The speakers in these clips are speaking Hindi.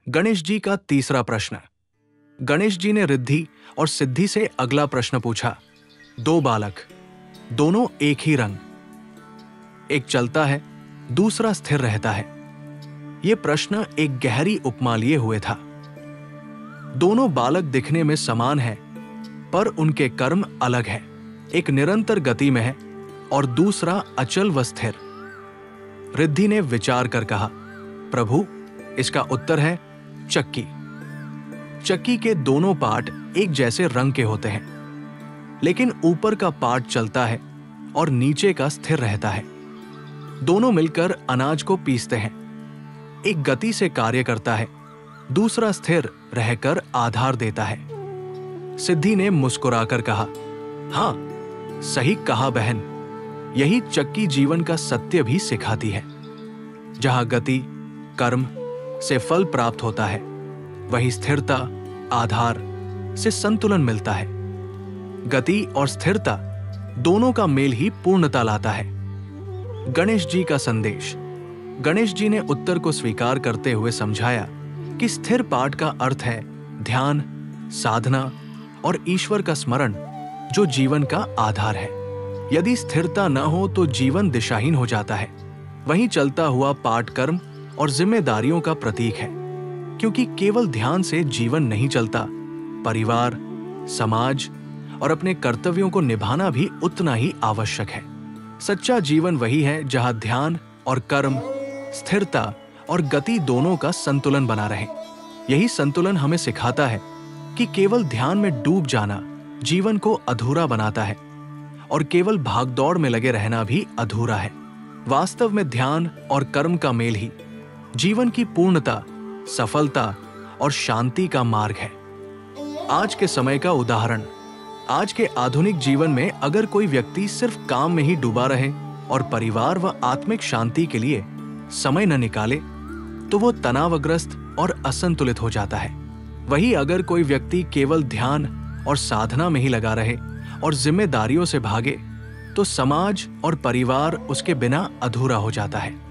गणेश जी का तीसरा प्रश्न। गणेश जी ने रिद्धि और सिद्धि से अगला प्रश्न पूछा। दो बालक, दोनों एक ही रंग, एक चलता है, दूसरा स्थिर रहता है। यह प्रश्न एक गहरी उपमा लिए हुए था। दोनों बालक दिखने में समान हैं, पर उनके कर्म अलग हैं। एक निरंतर गति में है और दूसरा अचल व स्थिर। रिद्धि ने विचार कर कहा, प्रभु, इसका उत्तर है चक्की। चक्की के दोनों पार्ट एक जैसे रंग के होते हैं, लेकिन ऊपर का पार्ट चलता है और नीचे का स्थिर रहता है। दोनों मिलकर अनाज को पीसते हैं। एक गति से कार्य करता है, दूसरा स्थिर रहकर आधार देता है। सिद्धि ने मुस्कुराकर कहा, हां, सही कहा बहन। यही चक्की जीवन का सत्य भी सिखाती है। जहां गति, कर्म से फल प्राप्त होता है, वही स्थिरता, आधार से संतुलन मिलता है। गति और स्थिरता दोनों का मेल ही पूर्णता लाता है। गणेश जी का संदेश। गणेश जी ने उत्तर को स्वीकार करते हुए समझाया कि स्थिर पाठ का अर्थ है ध्यान, साधना और ईश्वर का स्मरण, जो जीवन का आधार है। यदि स्थिरता न हो तो जीवन दिशाहीन हो जाता है। वहीं चलता हुआ पाठ कर्म और जिम्मेदारियों का प्रतीक है, क्योंकि केवल ध्यान से जीवन नहीं चलता। परिवार, समाज और अपने कर्तव्यों को निभाना भी उतना ही आवश्यक है। सच्चा जीवन वही है जहां ध्यान और कर्म, स्थिरता और गति दोनों का संतुलन बना रहे। यही संतुलन हमें सिखाता है कि केवल ध्यान में डूब जाना जीवन को अधूरा बनाता है और केवल भागदौड़ में लगे रहना भी अधूरा है। वास्तव में ध्यान और कर्म का मेल ही जीवन की पूर्णता, सफलता और शांति का मार्ग है। आज के समय का उदाहरण। आज के आधुनिक जीवन में अगर कोई व्यक्ति सिर्फ काम में ही डूबा रहे और परिवार व आत्मिक शांति के लिए समय न निकाले, तो वो तनावग्रस्त और असंतुलित हो जाता है। वहीं अगर कोई व्यक्ति केवल ध्यान और साधना में ही लगा रहे और जिम्मेदारियों से भागे, तो समाज और परिवार उसके बिना अधूरा हो जाता है।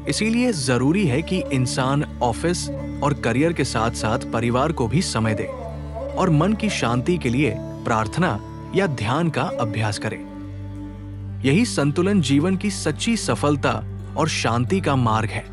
इसीलिए जरूरी है कि इंसान ऑफिस और करियर के साथ साथ परिवार को भी समय दे और मन की शांति के लिए प्रार्थना या ध्यान का अभ्यास करे। यही संतुलन जीवन की सच्ची सफलता और शांति का मार्ग है।